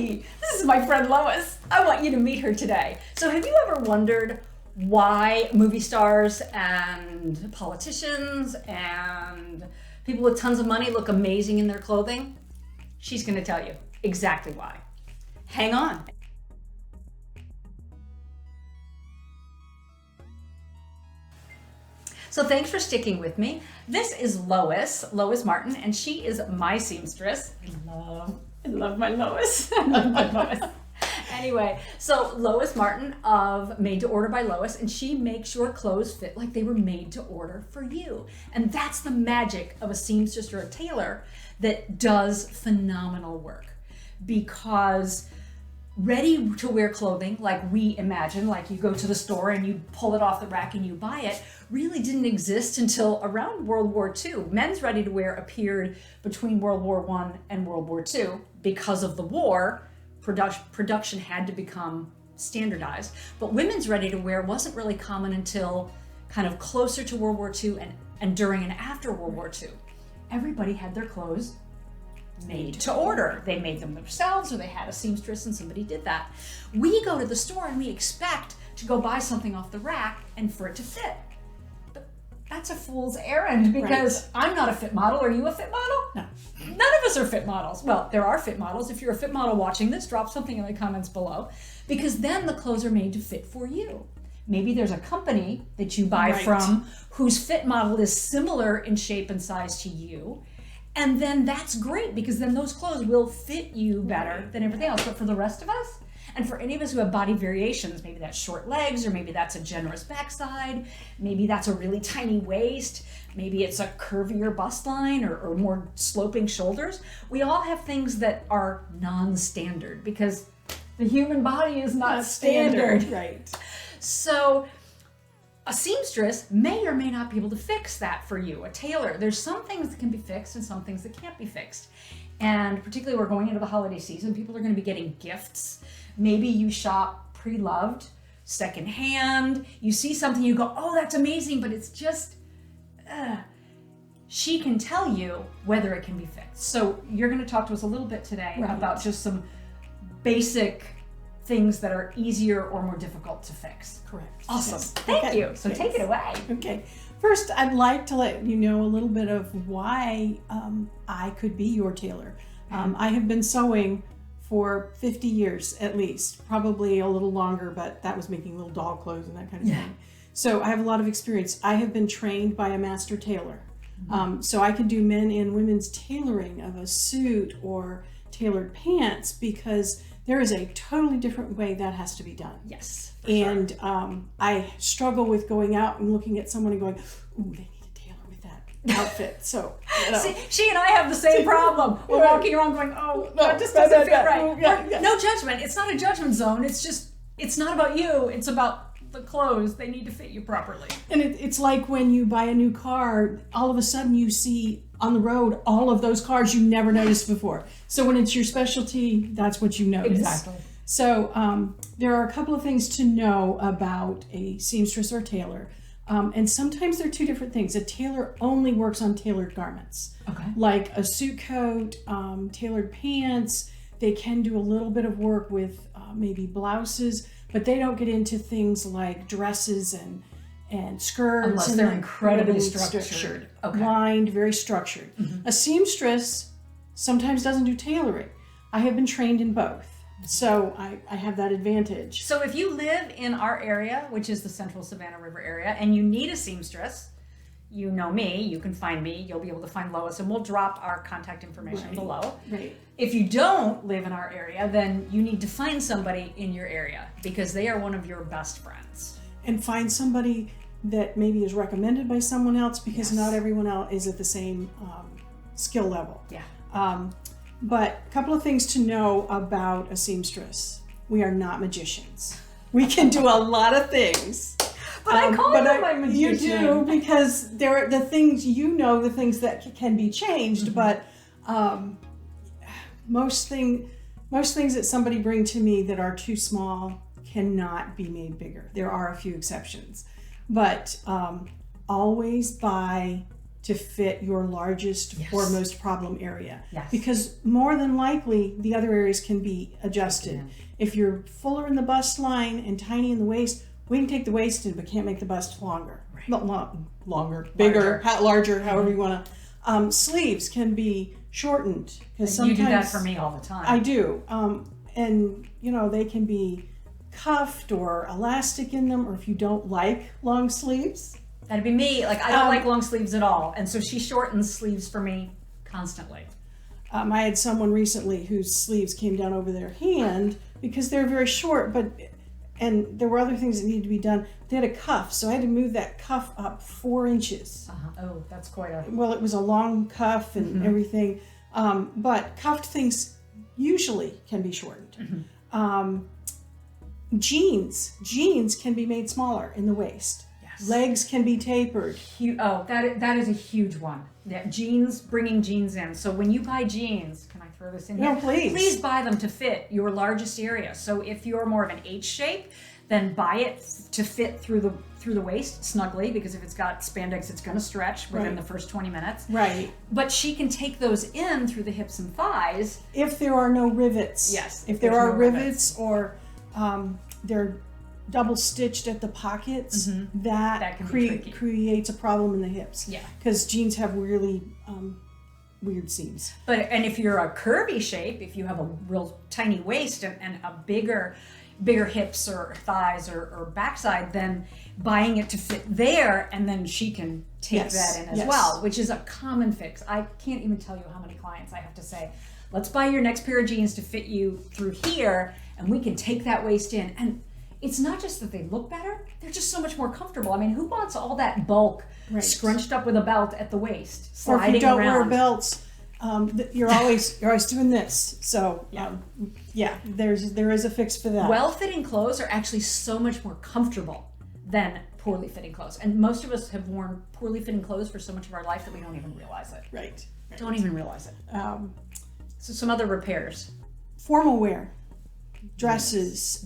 Hi, this is my friend Lois. I want you to meet her today. So have you ever wondered why movie stars and politicians and people with tons of money look amazing in their clothing? She's going to tell you exactly why. Hang on. So thanks for sticking with me. This is Lois Martin, and she is my seamstress. I love my Lois. I love my Lois. Anyway, so Lois Martin of Made to Order by Lois, and she makes your clothes fit like they were made to order for you. And that's the magic of a seamstress or a tailor that does phenomenal work, because ready to wear clothing like we imagine, like you go to the store and you pull it off the rack and you buy it, really didn't exist until around World War II. Men's ready to wear appeared between World War I and World War II. Because of the war, production had to become standardized. But women's ready to wear wasn't really common until kind of closer to World War II and during and after World War II. Everybody had their clothes made to order. They made them themselves, or they had a seamstress and somebody did that. We go to the store and we expect to go buy something off the rack and for it to fit. But that's a fool's errand, because I'm not a fit model. Are you a fit model? No. None of us are fit models. Well, there are fit models. If you're a fit model watching this, drop something in the comments below, because then the clothes are made to fit for you. Maybe there's a company that you buy from whose fit model is similar in shape and size to you. And then that's great, because then those clothes will fit you better than everything else. But for the rest of us, and for any of us who have body variations, maybe that's short legs, or maybe that's a generous backside, maybe that's a really tiny waist, maybe it's a curvier bust line or more sloping shoulders. We all have things that are non-standard, because the human body is not standard. Right. So a seamstress may or may not be able to fix that for you. A tailor, there's some things that can be fixed and some things that can't be fixed. And particularly we're going into the holiday season, people are going to be getting gifts. Maybe you shop pre-loved, secondhand, you see something, you go, oh, that's amazing, but it's just, she can tell you whether it can be fixed. So you're going to talk to us a little bit today about just some basic things that are easier or more difficult to fix. Correct. Awesome. Yes. Thank you. So take it away. Okay. First, I'd like to let you know a little bit of why I could be your tailor. I have been sewing for 50 years at least, probably a little longer, but that was making little doll clothes and that kind of thing. So I have a lot of experience. I have been trained by a master tailor. So I can do men and women's tailoring of a suit or tailored pants, because there is a totally different way that has to be done. Yes. And I struggle with going out and looking at someone and going, ooh, they need a tailor with that outfit. So, you know. See, she and I have the same problem. We're walking around going, oh, that just doesn't fit right. No judgment. It's not a judgment zone. It's just, it's not about you. It's about the clothes. They need to fit you properly. And it's like when you buy a new car, all of a sudden you see on the road all of those cars you never noticed before. So when it's your specialty, that's what you notice. Exactly. So there are a couple of things to know about a seamstress or tailor. And sometimes they're two different things. A tailor only works on tailored garments. Okay. Like a suit coat, tailored pants. They can do a little bit of work with maybe blouses, but they don't get into things like dresses and skirts. Unless they're incredibly structured. Okay. Lined, very structured. A seamstress sometimes doesn't do tailoring. I have been trained in both. So I have that advantage. So if you live in our area, which is the Central Savannah River area, and you need a seamstress, you know me, you can find me, you'll be able to find Lois, and we'll drop our contact information below. Right. If you don't live in our area, then you need to find somebody in your area, because they are one of your best friends. And find somebody that maybe is recommended by someone else, because not everyone else is at the same skill level. Yeah. But a couple of things to know about a seamstress. We are not magicians. We can do a lot of things. But I call them my magician. You do, because there are the things, the things that can be changed, but most things that somebody bring to me that are too small cannot be made bigger. There are a few exceptions. But always buy to fit your largest or most problem area. Yes. Because more than likely, the other areas can be adjusted. If you're fuller in the bust line and tiny in the waist, we can take the waist in, but can't make the bust longer. Right. Not longer, bigger, larger, however you want to. Sleeves can be shortened. Because You do that for me all the time. I do. And, you know, they can be cuffed or elastic in them, or if you don't like long sleeves. That'd be me. Like, I don't like long sleeves at all. And so she shortens sleeves for me constantly. I had someone recently whose sleeves came down over their hand because they're very short, and there were other things that needed to be done. They had a cuff, so I had to move that cuff up 4 inches. Oh, that's quite a... Well, it was a long cuff and everything, but cuffed things usually can be shortened. Jeans can be made smaller in the waist. Yes. Legs can be tapered. That is a huge one. Yeah, jeans, bringing jeans in. So when you buy jeans, can I throw this in here? No, please. Please buy them to fit your largest area. So if you're more of an H shape, then buy it to fit through the waist snugly, because if it's got spandex, it's going to stretch within the first 20 minutes. Right. But she can take those in through the hips and thighs. If there are no rivets. Yes. If there are rivets or they're double stitched at the pockets, that can be tricky. creates a problem in the hips. Yeah. Because jeans have really weird seams. And if you're a curvy shape, if you have a real tiny waist and a bigger hips or thighs or backside, then buying it to fit there, and then she can take that in as well, which is a common fix. I can't even tell you how many clients I have to say, let's buy your next pair of jeans to fit you through here, and we can take that waist in. And it's not just that they look better, they're just so much more comfortable. I mean, who wants all that bulk scrunched up with a belt at the waist, sliding or if you don't around? wear belts, you're always doing this. So there is a fix for that. Well-fitting clothes are actually so much more comfortable than poorly fitting clothes. And most of us have worn poorly fitting clothes for so much of our life that we don't even realize it. Right. Don't even realize it. So some other repairs. Formal wear, dresses,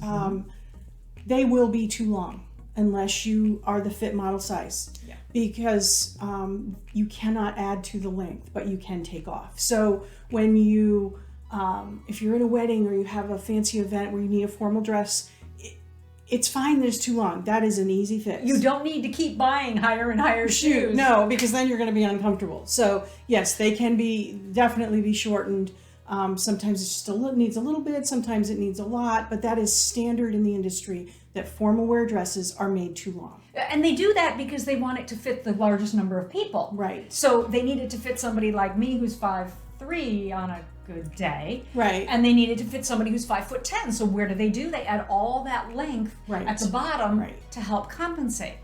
they will be too long unless you are the fit model size. Yeah. Because you cannot add to the length, but you can take off. So when you, if you're in a wedding or you have a fancy event where you need a formal dress, it's fine that it's too long. That is an easy fix. You don't need to keep buying higher and higher shoes. No, because then you're going to be uncomfortable. So yes, they can definitely be shortened. Sometimes it just needs a little bit, sometimes it needs a lot, but that is standard in the industry that formal wear dresses are made too long. And they do that because they want it to fit the largest number of people. Right. So they need it to fit somebody like me who's 5'3" on a good day. Right. And they need it to fit somebody who's 5'10". So where do? They add all that length at the bottom to help compensate.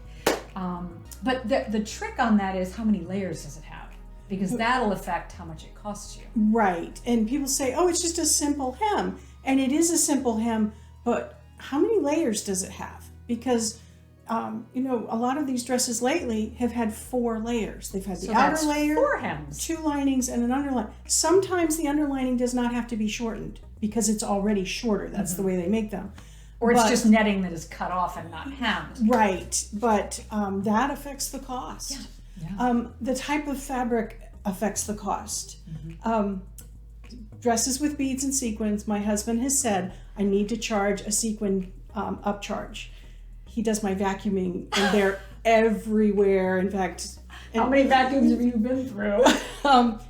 But the trick on that is, how many layers does it have? Because that'll affect how much it costs you. Right. And people say, oh, it's just a simple hem. And it is a simple hem, but how many layers does it have? Because, a lot of these dresses lately have had 4 layers. They've had the outer layer, 4 hems, 2 linings, and an underline. Sometimes the underlining does not have to be shortened because it's already shorter. That's the way they make them. Or it's just netting that is cut off and not hemmed. Right. But that affects the cost. Yeah. The type of fabric affects the cost. Dresses with beads and sequins, my husband has said, I need to charge a sequin upcharge. He does my vacuuming, and they're everywhere. In fact, how many vacuums have you been through?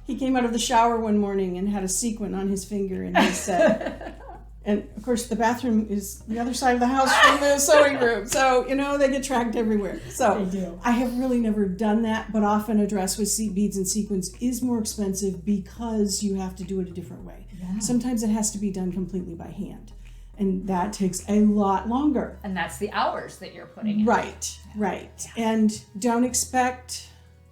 He came out of the shower one morning and had a sequin on his finger, and he said, and of course the bathroom is the other side of the house from the sewing room, so they get tracked everywhere. So they do. I have really never done that, but often a dress with beads and sequins is more expensive because you have to do it a different way. Yeah. Sometimes it has to be done completely by hand, and that takes a lot longer. And that's the hours that you're putting in. Right. Yeah. And don't expect,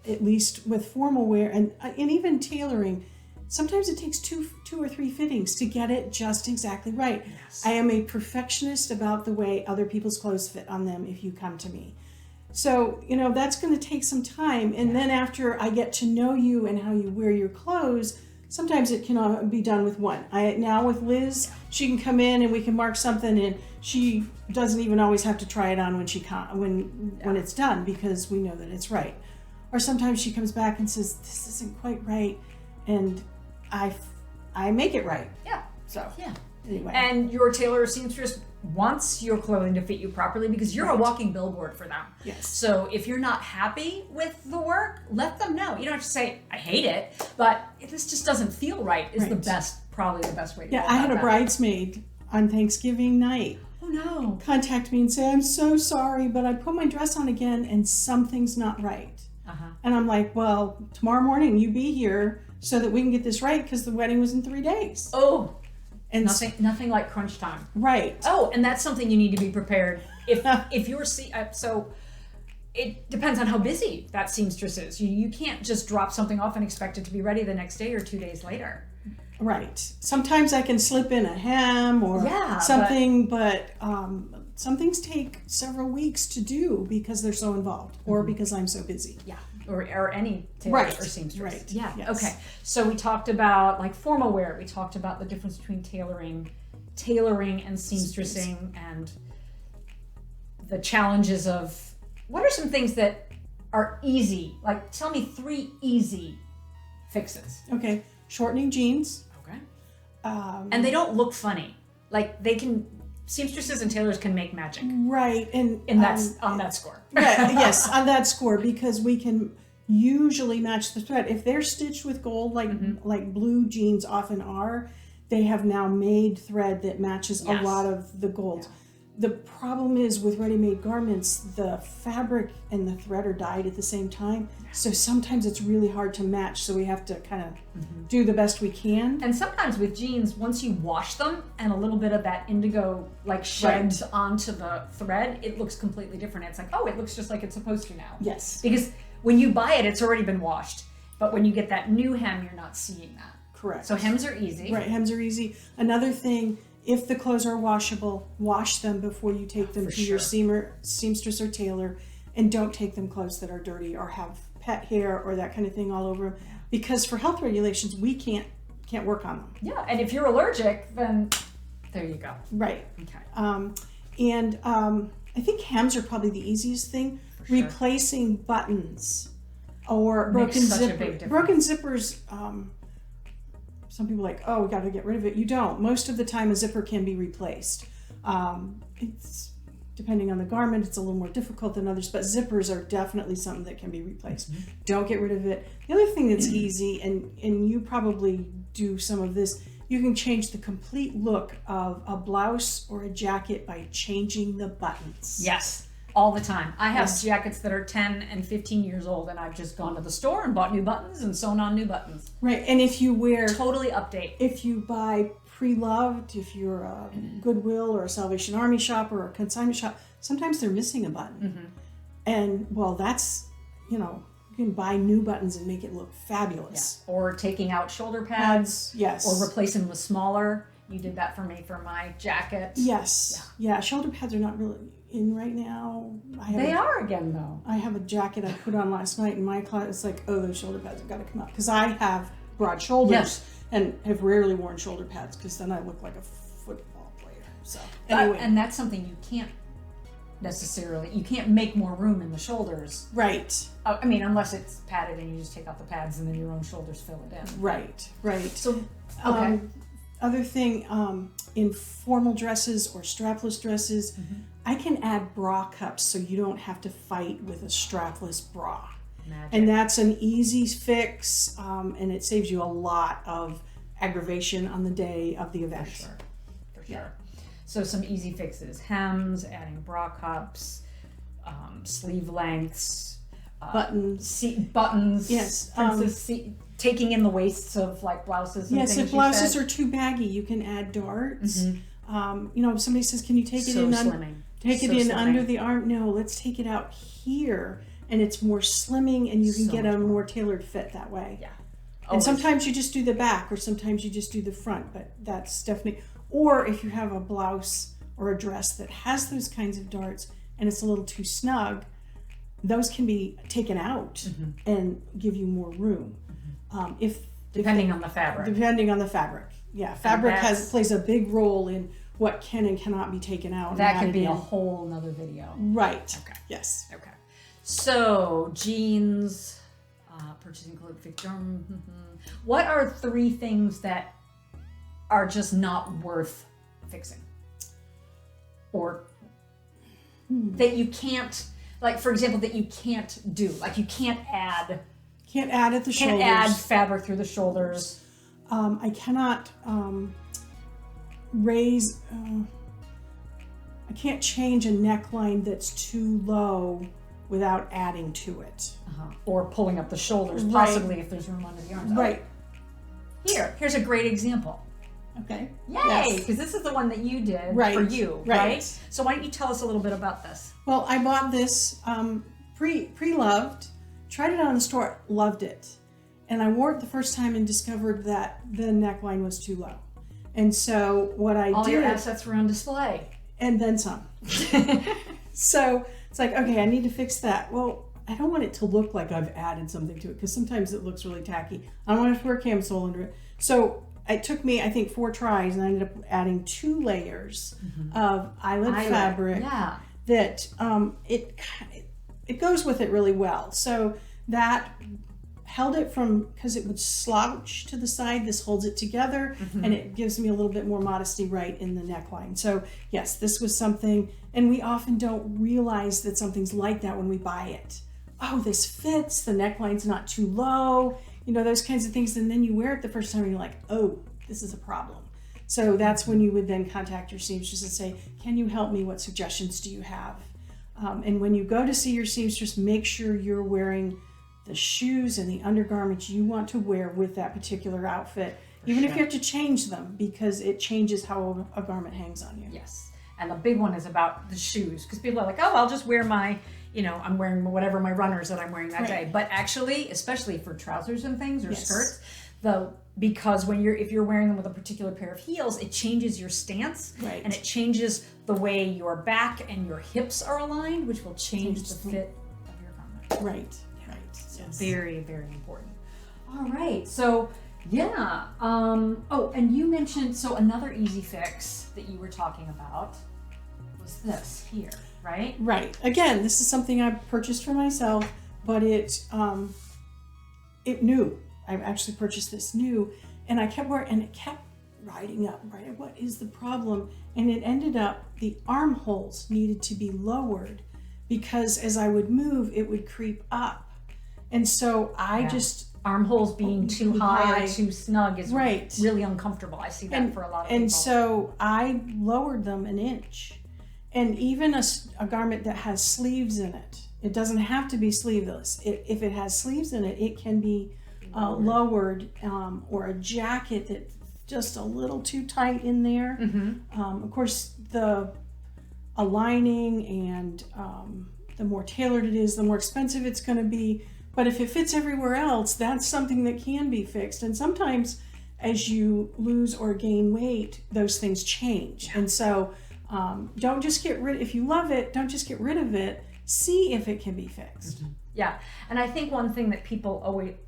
at least with formal wear and even tailoring, sometimes it takes two or three fittings to get it just exactly right. Yes. I am a perfectionist about the way other people's clothes fit on them if you come to me. So, that's going to take some time. And then after I get to know you and how you wear your clothes, sometimes it can be done with one. Now with Liz, she can come in and we can mark something, and she doesn't even always have to try it on when it's done, because we know that it's right. Or sometimes she comes back and says, this isn't quite right. And I make it right. Yeah. So, Yeah. anyway. And your tailor or seamstress wants your clothing to fit you properly because you're a walking billboard for them. Yes. So if you're not happy with the work, let them know. You don't have to say, I hate it, but if this just doesn't feel right is the best, probably the best way to go Yeah, about I had a that. bridesmaid on Thanksgiving night Oh no. contact me and say, I'm so sorry, but I put my dress on again and something's not right. Uh-huh. And I'm like, well, tomorrow morning you be here so that we can get this right because the wedding was in 3 days. Oh, And nothing like crunch time. right. Oh, and that's something you need to be prepared. If you're so it depends on how busy that seamstress is. You can't just drop something off and expect it to be ready the next day or 2 days later. Right. Sometimes I can slip in a hem or something, but some things take several weeks to do because they're so involved or because I'm so busy. Yeah. Or any tailor or seamstress. Right. Yeah. Yes. Okay. So we talked about like formal wear. We talked about the difference between tailoring and seamstressing and the challenges of what are some things that are easy? Like tell me 3 easy fixes. Okay. Shortening jeans. Okay. And they don't look funny. Like seamstresses and tailors can make magic. Right. And that's on that score. Right, yes, on that score, because we can usually match the thread. If they're stitched with gold, like blue jeans often are, they have now made thread that matches a lot of the gold. Yeah. The problem is with ready-made garments, the fabric and the thread are dyed at the same time. So sometimes it's really hard to match. So we have to kind of do the best we can. And sometimes with jeans, once you wash them and a little bit of that indigo like sheds onto the thread, it looks completely different. It's like, oh, it looks just like it's supposed to now. Yes. Because when you buy it, it's already been washed. But when you get that new hem, you're not seeing that. Correct. So hems are easy. Right, hems are easy. Another thing, if the clothes are washable, wash them before you take them to your seamstress or tailor, and don't take them clothes that are dirty or have pet hair or that kind of thing all over them. Because for health regulations, we can't work on them. Yeah, and if you're allergic, then there you go. Right. Okay. I think hems are probably the easiest thing. Replacing buttons or broken zippers. Broken zippers. Some people are like, oh, we got to get rid of it. You don't. Most of the time, a zipper can be replaced. It's depending on the garment, it's a little more difficult than others, but zippers are definitely something that can be replaced. Don't get rid of it. The other thing that's easy, and you probably do some of this, you can change the complete look of a blouse or a jacket by changing the buttons. Yes. All the time. I have jackets that are 10 and 15 years old, and I've just gone to the store and bought new buttons and sewn on new buttons. Right, and if you wear... Totally update. If you buy pre-loved, if you're a Goodwill or a Salvation Army shop or a consignment shop, sometimes they're missing a button. And, well, that's, you can buy new buttons and make it look fabulous. Yeah. Or taking out shoulder pads. Yes. Or replacing with smaller. You did that for me for my jacket. Yes. Yeah, shoulder pads are not really in right now. They are again, though. I have a jacket I put on last night in my closet. It's like, oh, those shoulder pads have got to come out. Because I have broad shoulders and have rarely worn shoulder pads because then I look like a football player. So anyway. And that's something you can't you can't make more room in the shoulders. Right. I mean, unless it's padded and you just take out the pads and then your own shoulders fill it in. Right. So, okay. Other thing, in formal dresses or strapless dresses, I can add bra cups so you don't have to fight with a strapless bra. Magic. And that's an easy fix, and it saves you a lot of aggravation on the day of the event. For sure. So some easy fixes: hems, adding bra cups, sleeve lengths, buttons. Yes. Taking in the waists of like blouses. And yes, if blouses are too baggy, you can add darts. If somebody says, "Can you take it in?" Take it in under the arm. No, let's take it out here, and it's more slimming, and you can get a more tailored fit that way. Yeah. And sometimes you just do the back, or sometimes you just do the front, but that's definitely. Or if you have a blouse or a dress that has those kinds of darts and it's a little too snug, those can be taken out and give you more room. Depending on the fabric. Depending on the fabric. Yeah, fabric plays a big role in what can and cannot be taken out. That could be a whole nother video. Right. Okay. Yes. Okay. So jeans, Purchasing include What are 3 things that are just not worth fixing? Or that you can't, like for example, that you can't do. Like you can't add at the shoulders. Can't add fabric through the shoulders. I cannot raise, I can't change a neckline that's too low without adding to it. Or pulling up the shoulders, possibly if there's room under the arms. Right. Here's a great example. Okay. Yay! Because this is the one that you did for you, right? So why don't you tell us a little bit about this? Well, I bought this pre-loved, tried it on in the store, loved it. And I wore it the first time and discovered that the neckline was too low. And so what I did... All your assets were on display. And then some. So it's like, okay, I need to fix that. Well, I don't want it to look like I've added something to it because sometimes it looks really tacky. I don't want to wear a camisole under it. So it took me, I think, 4 tries, and I ended up adding 2 layers of eyelet fabric that it goes with it really well. So that held it from, because it would slouch to the side, this holds it together, and it gives me a little bit more modesty right in the neckline. So yes, this was something, and we often don't realize that something's like that when we buy it. Oh, this fits, the neckline's not too low, those kinds of things. And then you wear it the first time and you're like, oh, this is a problem. So that's when you would then contact your seamstress and say, can you help me? What suggestions do you have? And when you go to see your seamstress, make sure you're wearing the shoes and the undergarments you want to wear with that particular outfit, even if you have to change them, because it changes how a garment hangs on you. Yes. And the big one is about the shoes, because people are like, oh, I'll just wear my, I'm wearing whatever my runners that I'm wearing that day. But actually, especially for trousers and things or skirts, because if you're wearing them with a particular pair of heels, it changes your stance, and it changes the way your back and your hips are aligned, which will change the fit of your garment. Right. Yes. Very, very important. All right. So, and you mentioned, another easy fix that you were talking about was this here, right? Right. Again, this is something I purchased for myself, but it new. I actually purchased this new, and I kept wearing, and it kept riding up, right? What is the problem? And it ended up, the armholes needed to be lowered because as I would move, it would creep up. And so I just... Armholes being too high or too snug is really uncomfortable. I see that for a lot of people. And so I lowered them an inch. And even a garment that has sleeves in it, it doesn't have to be sleeveless. If it has sleeves in it, it can be lowered, or a jacket that's just a little too tight in there. Of course, the lining and the more tailored it is, the more expensive it's going to be. But if it fits everywhere else, that's something that can be fixed. And sometimes as you lose or gain weight, those things change. And so don't just get rid, if you love it, don't just get rid of it. See if it can be fixed. Yeah. And I think one thing that people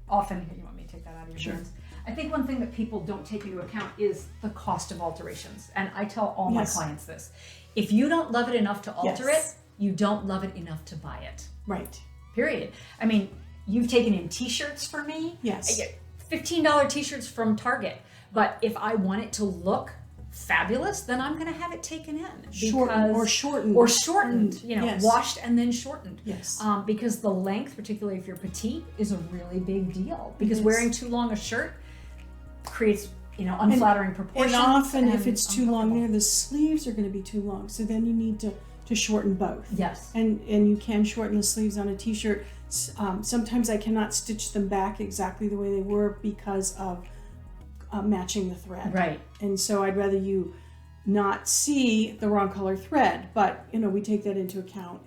often, you want me to take that out of your hands? I think one thing that people don't take into account is the cost of alterations. And I tell all my clients this. If you don't love it enough to alter it, you don't love it enough to buy it. Right. Period. I mean, you've taken in t-shirts for me. Yes. I get $15 t-shirts from Target. But if I want it to look fabulous, then I'm going to have it taken in. Shortened. Washed and then shortened. Yes. Because the length, particularly if you're petite, is a really big deal. Because wearing too long a shirt creates, unflattering proportions. And often if it's too long there, the sleeves are going to be too long. So then you need to shorten both. Yes. And you can shorten the sleeves on a t-shirt. Sometimes I cannot stitch them back exactly the way they were because of matching the thread. Right. And so I'd rather you not see the wrong color thread, but we take that into account.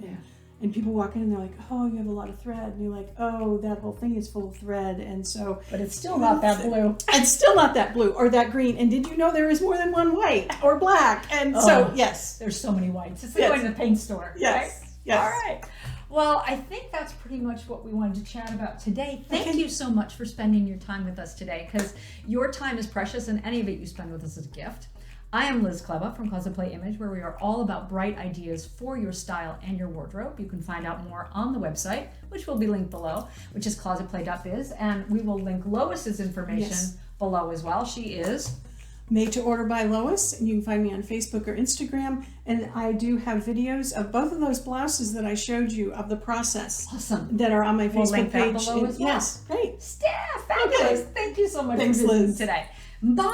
And people walk in and they're like, oh, you have a lot of thread. And you're like, oh, that whole thing is full of thread. And so... But it's still not that blue. It's still not that blue or that green. And did you know there is more than one white or black? And so, yes. There's so many whites. It's like going to the paint store. Yes. Right? Yes. All right. Well, I think that's pretty much what we wanted to chat about today. Thank you so much for spending your time with us today, because your time is precious and any of it you spend with us is a gift. I am Liz Kleba from Closet Play Image, where we are all about bright ideas for your style and your wardrobe. You can find out more on the website, which will be linked below, which is closetplay.biz, and we will link Lois's information below as well. She is Made to Order by Lois, and you can find me on Facebook or Instagram. And I do have videos of both of those blouses that I showed you of the process. awesome. That are on my We'll Facebook link that page. below as well. Yes, great. Steph, fabulous. Okay. Thank you so much Thanks, for visiting Liz. today. Bye.